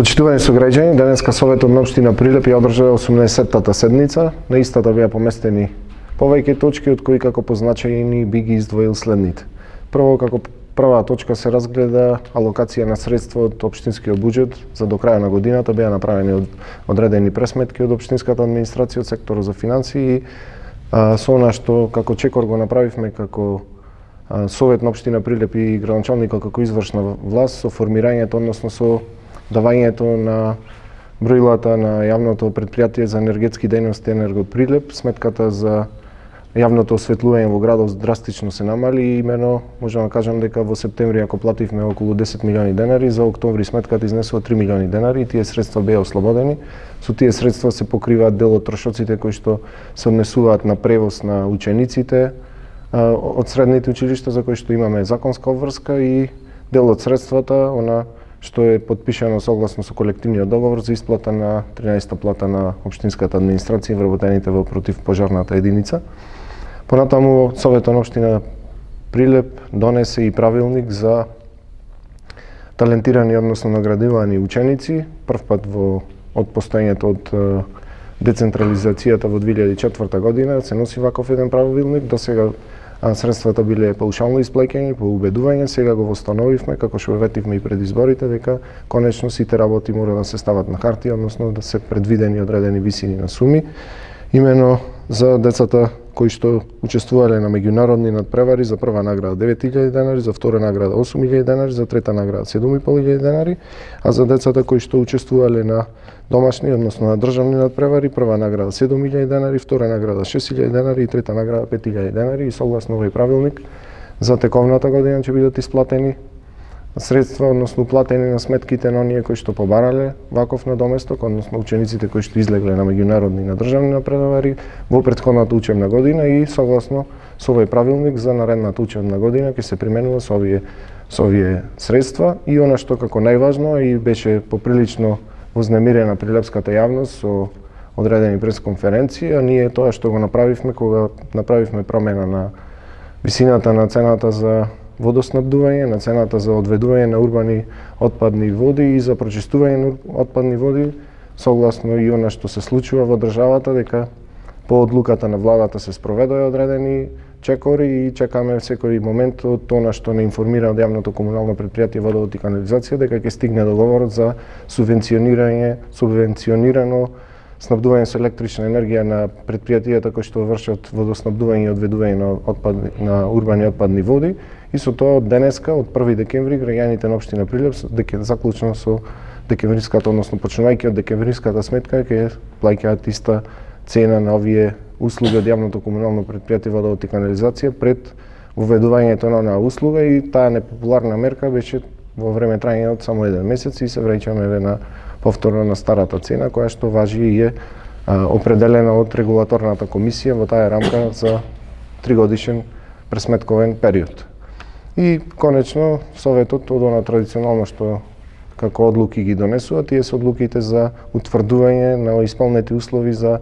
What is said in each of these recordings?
Почитувани сограѓани, денеска Советот на општина Прилеп ја одржа 18-тата седница. На истата беа поместени повеќе точки, од кои како позначајни би ги издвоил следните. Прво, како прва точка се разгледа алокација на средства од општинскиот буџет за до крај на годината. Беа направени одредени пресметки од општинската администрација, од секторот за финансии и со она што како чекор го направивме како Совет на општина Прилеп и градоначалникот како извршна власт со формирањето, односно со давањето на броилата на јавното претпријатие за енергетски дејности Енергот Прилеп. Сметката за јавното осветлување во градот драстично се намали и имено можам да кажам дека во септември ако плативме околу 10 милиони денари, за октомври сметката изнесува 3 милиони денари и тие средства беа ослободени. Со тие средства се покриваат дел од трошоците кои што се однесуваат на превоз на учениците од средните училишта за кои што имаме законска обврска и дел од средствата она што е подпишано согласно со колективниот договор за исплата на 13-та плата на општинската администрација и вработените во противпожарната единица. Понатаму Советот на општина Прилеп донесе и правилник за талентирани, односно наградувани ученици, првпат од постоењето од децентрализацијата во 2004 година се носи ваков еден правилник. До сега средствата биле паушално исплаќани по убедување, сега го восстановивме како што ветивме и пред изборите дека конечно сите работи мора да се стават на хартија, односно да се предвидени одредени висини на суми. Имено за децата кои што учествувале на меѓународни надпревари, за прва награда 9.000 денари, за втора награда 8.000 денари, за трета награда 7.500 денари, а за децата кои што учествувале на домашни, односно на државни надпревари, прва награда 7.000 денари, втора награда 6.000 денари и трета награда 5.000 денари. И согласно овој правилник за тековната година ќе бидат исплатени средства, односно платени на сметките на оние кои што побарале ваков надоместок, односно учениците кои што излегле на меѓународни и на државни надпревари во претходната учебна година и согласно со овој правилник за наредната учебна година ќе се применува со овие средства. И она што како најважно и беше поприлично вознемирена прилепската јавност со одредени пресконференции, а ние тоа што го направивме кога направивме промена на висината на цената за водоснабдување, на цената за одведување на урбани отпадни води и за прочистување на отпадни води, согласно и она што се случува во државата, дека по одлуката на владата се спроведоа одредени чекори и чекаме секој момент од она што не информира од јавното комунално претпријатие Водовод и канализација дека ќе стигне договорот за субвенционирано снабдување со електрична енергија на претпријатијата кои што вршат водоснабдување и одведување на урбани отпадни води. И со тоа од денеска, од 1 декември, граѓаните на општина Прилеп, заклучно со декемвриската, односно почнувајќи од декемвриската сметка, ќе плаќаат иста цена на овие услуги од јавното комунално претпријатие Водовод и канализација пред воведувањето на онаа услуга и таа непопуларна мерка беше во време трајање од само 1 месец и се враќаме на повторно на старата цена која што важи и е определена од регулаторната комисија во таа рамка за 3-годишен пресметковен период. И конечно Советот од она традиционално што како одлуки ги донесува, тие се одлуките за утврдување на исполнети услови за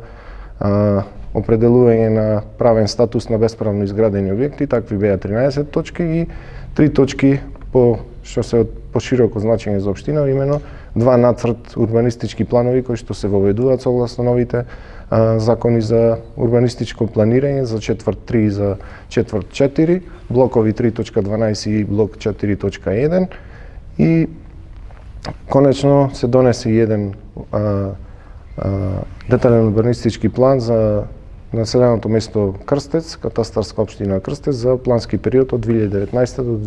определување на правен статус на бесправно изградени објекти. Такви беа 13 точки и 3 точки што се од пошироко значење за општина, имено 2 нацрт урбанистички планови кои што се воведуваат согласно новите закони за урбанистичко планирање за четврт 3 и за четврт 4, блокови 3.12 и блок 4.1 и конечно се донесе еден детален урбанистички план за населеното место Крстец, катастарска општина Крстец за плански период од 2019 до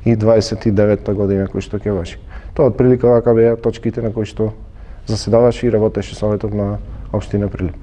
2029 година кој што ќе важи. Тоа отприлика вака беа точките на кои што заседаваше и работеше Советот на општина Прилеп.